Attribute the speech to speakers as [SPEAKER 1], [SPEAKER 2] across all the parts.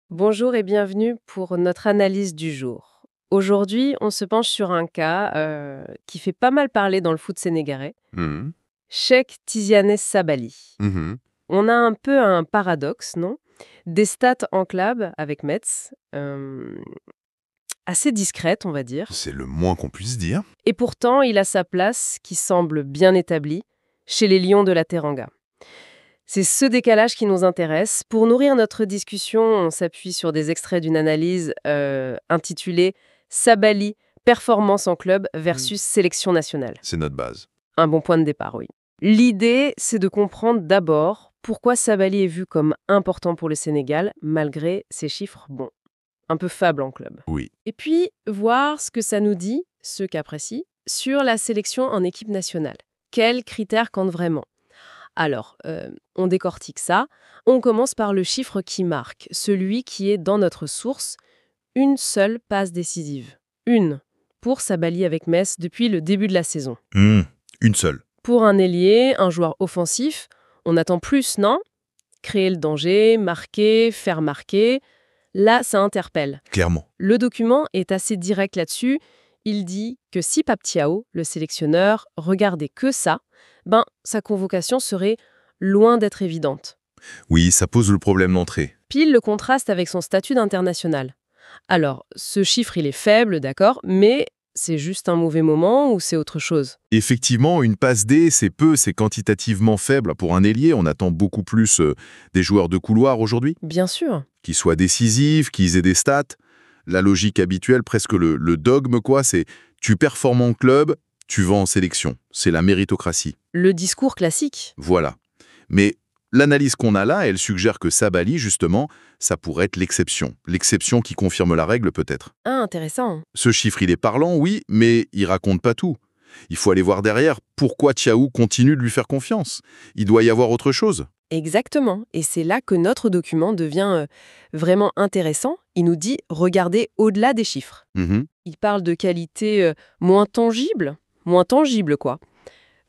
[SPEAKER 1] Bonjour et bienvenue pour notre analyse du jour. Aujourd'hui, on se penche sur un cas qui fait pas mal parler dans le foot sénégalais,
[SPEAKER 2] Mhm.
[SPEAKER 1] Cheikh Tidiane Sabaly.
[SPEAKER 2] Mhm.
[SPEAKER 1] On a un peu un paradoxe, non? Des stats en club avec Metz, assez discrètes, on va dire.
[SPEAKER 2] C'est le moins qu'on puisse dire.
[SPEAKER 1] Et pourtant, il a sa place qui semble bien établie chez les Lions de la Teranga. C'est ce décalage qui nous intéresse. Pour nourrir notre discussion, on s'appuie sur des extraits d'une analyse intitulée Sabaly, performance en club versus sélection nationale.
[SPEAKER 2] C'est notre base.
[SPEAKER 1] Un bon point de départ, oui. L'idée, c'est de comprendre d'abord pourquoi Sabaly est vu comme important pour le Sénégal, malgré ses chiffres, bon, un peu faibles en club.
[SPEAKER 2] Oui.
[SPEAKER 1] Et puis, voir ce que ça nous dit, ce cas précis, sur la sélection en équipe nationale. Quels critères comptent vraiment? Alors, on décortique ça. On commence par le chiffre qui marque, celui qui est dans notre source, une seule passe décisive. Une, pour Sabaly avec Metz depuis le début de la saison.
[SPEAKER 2] Une seule.
[SPEAKER 1] Pour un ailier, un joueur offensif, on attend plus, non? Créer le danger, marquer, faire marquer. Là, ça interpelle.
[SPEAKER 2] Clairement.
[SPEAKER 1] Le document est assez direct là-dessus. Il dit que si Pape Thiaw, le sélectionneur, regardait que ça, sa convocation serait loin d'être évidente.
[SPEAKER 2] Oui, ça pose le problème d'entrée.
[SPEAKER 1] Pile le contraste avec son statut d'international. Alors, ce chiffre, il est faible, d'accord, mais c'est juste un mauvais moment ou c'est autre chose?
[SPEAKER 2] Effectivement, une passe D, c'est peu, c'est quantitativement faible. Pour un ailier, on attend beaucoup plus des joueurs de couloir aujourd'hui,
[SPEAKER 1] Bien sûr.
[SPEAKER 2] qui soient décisifs, qu'ils aient des stats. La logique habituelle, presque le dogme, quoi, c'est tu performes en club, tu vas en sélection. C'est la méritocratie.
[SPEAKER 1] Le discours classique.
[SPEAKER 2] Voilà. Mais l'analyse qu'on a là, elle suggère que Sabaly, justement, ça pourrait être l'exception. L'exception qui confirme la règle, peut-être.
[SPEAKER 1] Ah, intéressant.
[SPEAKER 2] Ce chiffre, il est parlant, oui, mais il raconte pas tout. Il faut aller voir derrière pourquoi Thiaw continue de lui faire confiance. Il doit y avoir autre chose.
[SPEAKER 1] Exactement. Et c'est là que notre document devient vraiment intéressant. Il nous dit regardez au-delà des chiffres.
[SPEAKER 2] Mhm.
[SPEAKER 1] Il parle de qualités moins tangibles quoi.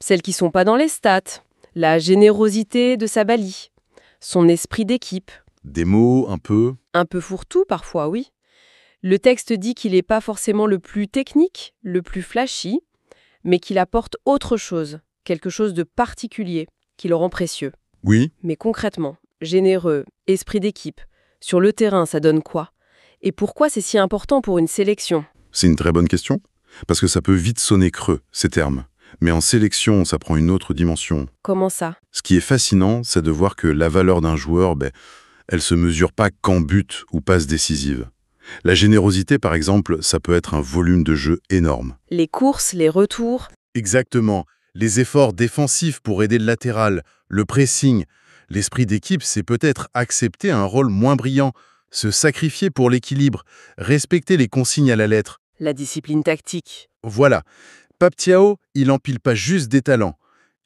[SPEAKER 1] Celles qui sont pas dans les stats, la générosité de Sabaly, son esprit d'équipe,
[SPEAKER 2] Des mots, un peu.
[SPEAKER 1] un peu fourre-tout parfois, oui. Le texte dit qu'il n'est pas forcément le plus technique, le plus flashy, mais qu'il apporte autre chose, quelque chose de particulier, qui le rend précieux.
[SPEAKER 2] Oui.
[SPEAKER 1] Mais concrètement, généreux, esprit d'équipe, sur le terrain, ça donne quoi? Et pourquoi c'est si important pour une sélection?
[SPEAKER 2] C'est une très bonne question. Parce que ça peut vite sonner creux, ces termes. Mais en sélection, ça prend une autre dimension.
[SPEAKER 1] Comment ça?
[SPEAKER 2] Ce qui est fascinant, c'est de voir que la valeur d'un joueur, elle se mesure pas qu'en but ou passe décisive. La générosité, par exemple, ça peut être un volume de jeu énorme.
[SPEAKER 1] Les courses, les retours.
[SPEAKER 2] Exactement. Les efforts défensifs pour aider le latéral, le pressing. L'esprit d'équipe, c'est peut-être accepter un rôle moins brillant, se sacrifier pour l'équilibre, respecter les consignes à la lettre.
[SPEAKER 1] La discipline tactique.
[SPEAKER 2] Voilà. Pape Thiaw, il empile pas juste des talents.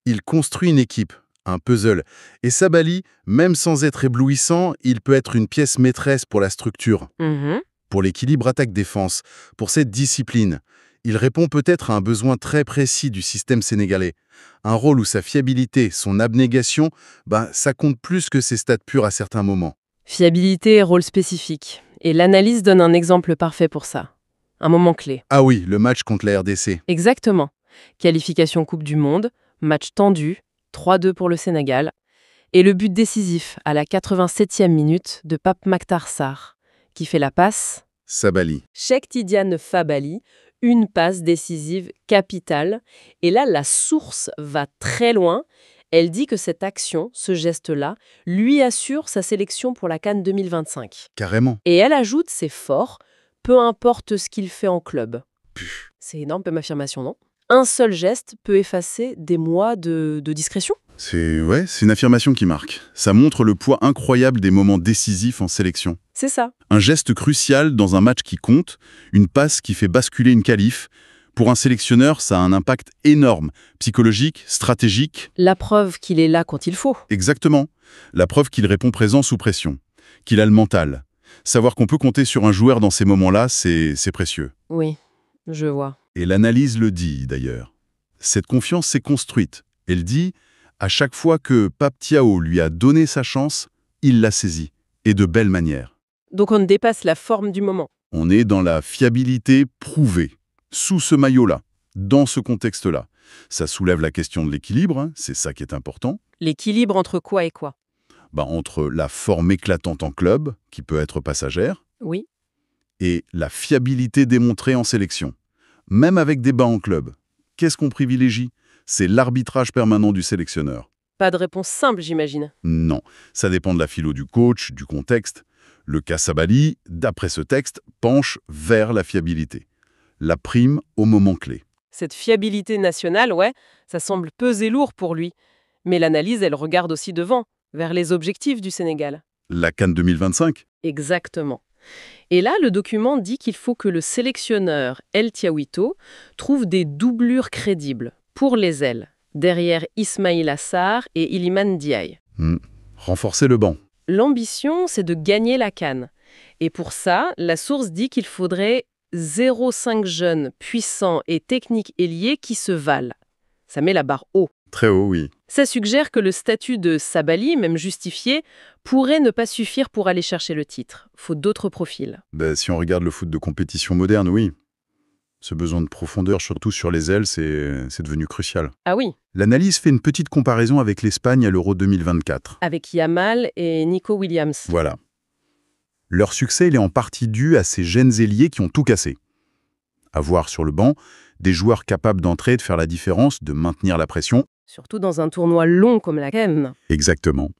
[SPEAKER 2] Il construit une équipe, un puzzle. Et Sabaly, même sans être éblouissant, il peut être une pièce maîtresse pour la structure, pour l'équilibre attaque-défense, pour cette discipline. Il répond peut-être à un besoin très précis du système sénégalais. Un rôle où sa fiabilité, son abnégation, ça compte plus que ses stats purs à certains moments.
[SPEAKER 1] Fiabilité et rôle spécifique. Et l'analyse donne un exemple parfait pour ça. Un moment clé.
[SPEAKER 2] Ah oui, le match contre la RDC.
[SPEAKER 1] Exactement. Qualification Coupe du Monde, match tendu, 3-2 pour le Sénégal, et le but décisif à la 87e minute de Pape Makhtar Sarr, qui fait la passe.
[SPEAKER 2] Sabaly.
[SPEAKER 1] Cheikh Tidiane Sabaly, une passe décisive capitale. Et là, la source va très loin. Elle dit que cette action, ce geste-là, lui assure sa sélection pour la CAN 2025.
[SPEAKER 2] Carrément.
[SPEAKER 1] Et elle ajoute, c'est fort, peu importe ce qu'il fait en club. C'est énorme comme affirmation, non? Un seul geste peut effacer des mois de discrétion.
[SPEAKER 2] C'est une affirmation qui marque. Ça montre le poids incroyable des moments décisifs en sélection.
[SPEAKER 1] C'est ça.
[SPEAKER 2] Un geste crucial dans un match qui compte, une passe qui fait basculer une qualif. Pour un sélectionneur, ça a un impact énorme, psychologique, stratégique.
[SPEAKER 1] La preuve qu'il est là quand il faut.
[SPEAKER 2] Exactement. La preuve qu'il répond présent sous pression, qu'il a le mental. Savoir qu'on peut compter sur un joueur dans ces moments-là, c'est précieux.
[SPEAKER 1] Oui, je vois.
[SPEAKER 2] Et l'analyse le dit, d'ailleurs. Cette confiance s'est construite. Elle dit, à chaque fois que Pape Thiaw lui a donné sa chance, il l'a saisie, et de belle manière.
[SPEAKER 1] Donc on dépasse la forme du moment.
[SPEAKER 2] On est dans la fiabilité prouvée, sous ce maillot-là, dans ce contexte-là. Ça soulève la question de l'équilibre, hein, c'est ça qui est important.
[SPEAKER 1] L'équilibre entre quoi et quoi?
[SPEAKER 2] Entre la forme éclatante en club, qui peut être passagère,
[SPEAKER 1] Oui.
[SPEAKER 2] et la fiabilité démontrée en sélection. Même avec des bas en club. Qu'est-ce qu'on privilégie? C'est l'arbitrage permanent du sélectionneur.
[SPEAKER 1] Pas de réponse simple, j'imagine.
[SPEAKER 2] Non, ça dépend de la philo du coach, du contexte. Le cas Sabali, d'après ce texte, penche vers la fiabilité. La prime au moment clé.
[SPEAKER 1] Cette fiabilité nationale, ouais, ça semble peser lourd pour lui. Mais l'analyse, elle regarde aussi devant, vers les objectifs du Sénégal.
[SPEAKER 2] La CAN 2025?
[SPEAKER 1] Exactement. Et là, le document dit qu'il faut que le sélectionneur El Tiawito trouve des doublures crédibles pour les ailes, derrière Ismaïla Sarr et Iliman Ndiaye.
[SPEAKER 2] Renforcer le banc.
[SPEAKER 1] L'ambition, c'est de gagner la CAN. Et pour ça, la source dit qu'il faudrait 0,5 jeunes puissants et techniques ailiers qui se valent. Ça met la barre haut.
[SPEAKER 2] Très haut, oui.
[SPEAKER 1] Ça suggère que le statut de Sabali, même justifié, pourrait ne pas suffire pour aller chercher le titre. Faut d'autres profils.
[SPEAKER 2] Si on regarde le foot de compétition moderne, oui. Ce besoin de profondeur, surtout sur les ailes, c'est devenu crucial.
[SPEAKER 1] Ah oui,
[SPEAKER 2] L'analyse fait une petite comparaison avec l'Espagne à l'Euro 2024.
[SPEAKER 1] avec Yamal et Nico Williams.
[SPEAKER 2] Voilà. Leur succès, il est en partie dû à ces jeunes ailiers qui ont tout cassé. À voir sur le banc, des joueurs capables d'entrer, de faire la différence, de maintenir la pression.
[SPEAKER 1] Surtout dans un tournoi long comme la CAN.
[SPEAKER 2] Exactement.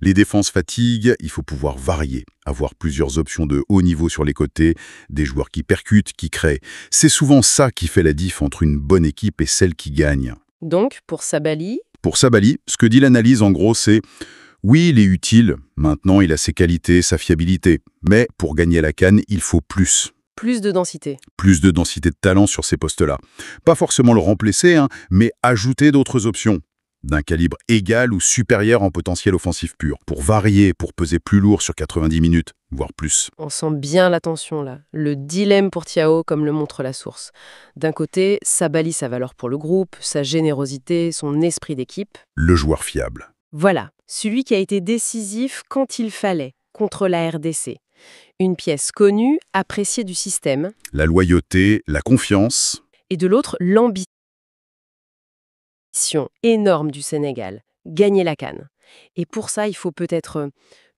[SPEAKER 2] Les défenses fatiguent, il faut pouvoir varier, avoir plusieurs options de haut niveau sur les côtés, des joueurs qui percutent, qui créent. C'est souvent ça qui fait la diff entre une bonne équipe et celle qui gagne.
[SPEAKER 1] Donc, pour Sabali,
[SPEAKER 2] Pour Sabali, ce que dit l'analyse en gros, c'est « Oui, il est utile, maintenant il a ses qualités, sa fiabilité, mais pour gagner la CAN, il faut plus.
[SPEAKER 1] plus de densité.
[SPEAKER 2] Plus de densité de talent sur ces postes-là. Pas forcément le remplacer, mais ajouter d'autres options, d'un calibre égal ou supérieur en potentiel offensif pur, pour varier, pour peser plus lourd sur 90 minutes, voire plus.
[SPEAKER 1] On sent bien la tension là, le dilemme pour Thiaw comme le montre la source. D'un côté, Sabali sa valeur pour le groupe, sa générosité, son esprit d'équipe.
[SPEAKER 2] Le joueur fiable.
[SPEAKER 1] Voilà, celui qui a été décisif quand il fallait, contre la RDC. Une pièce connue, appréciée du système.
[SPEAKER 2] La loyauté, la confiance.
[SPEAKER 1] Et de l'autre, l'ambition énorme du Sénégal, gagner la CAN. Et pour ça, il faut peut-être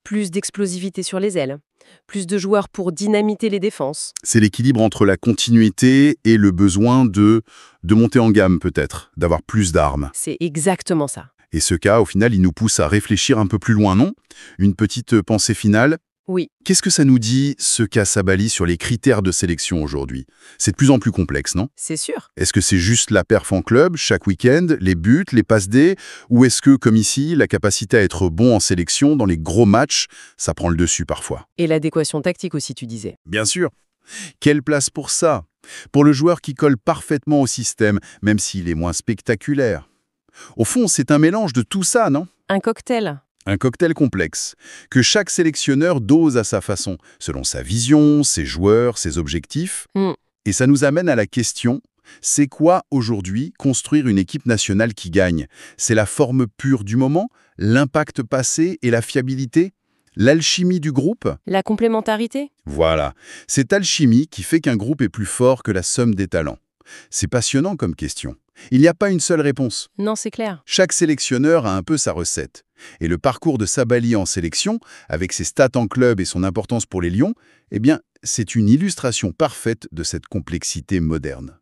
[SPEAKER 1] plus d'explosivité sur les ailes, plus de joueurs pour dynamiter les défenses.
[SPEAKER 2] C'est l'équilibre entre la continuité et le besoin de monter en gamme peut-être, d'avoir plus d'armes.
[SPEAKER 1] C'est exactement ça.
[SPEAKER 2] Et ce cas, au final, il nous pousse à réfléchir un peu plus loin, non? Une petite pensée finale.
[SPEAKER 1] Oui,
[SPEAKER 2] Qu'est-ce que ça nous dit, ce cas Sabali, sur les critères de sélection aujourd'hui? C'est de plus en plus complexe, non?
[SPEAKER 1] c'est sûr.
[SPEAKER 2] Est-ce que c'est juste la perf en club, chaque week-end, les buts, les passes D, ou est-ce que, comme ici, la capacité à être bon en sélection dans les gros matchs, ça prend le dessus parfois?
[SPEAKER 1] Et l'adéquation tactique aussi, tu disais.
[SPEAKER 2] Bien sûr. Quelle place pour ça? Pour le joueur qui colle parfaitement au système, même s'il est moins spectaculaire. Au fond, c'est un mélange de tout ça, non?
[SPEAKER 1] Un cocktail.
[SPEAKER 2] Un cocktail complexe, que chaque sélectionneur dose à sa façon, selon sa vision, ses joueurs, ses objectifs.
[SPEAKER 1] Mm.
[SPEAKER 2] Et ça nous amène à la question, c'est quoi aujourd'hui construire une équipe nationale qui gagne? C'est la forme pure du moment, l'impact passé et la fiabilité? L'alchimie du groupe?
[SPEAKER 1] La complémentarité?
[SPEAKER 2] Voilà, cette alchimie qui fait qu'un groupe est plus fort que la somme des talents. C'est passionnant comme question. Il n'y a pas une seule réponse.
[SPEAKER 1] Non, c'est clair.
[SPEAKER 2] Chaque sélectionneur a un peu sa recette. Et le parcours de Sabali en sélection, avec ses stats en club et son importance pour les Lions, eh bien, c'est une illustration parfaite de cette complexité moderne.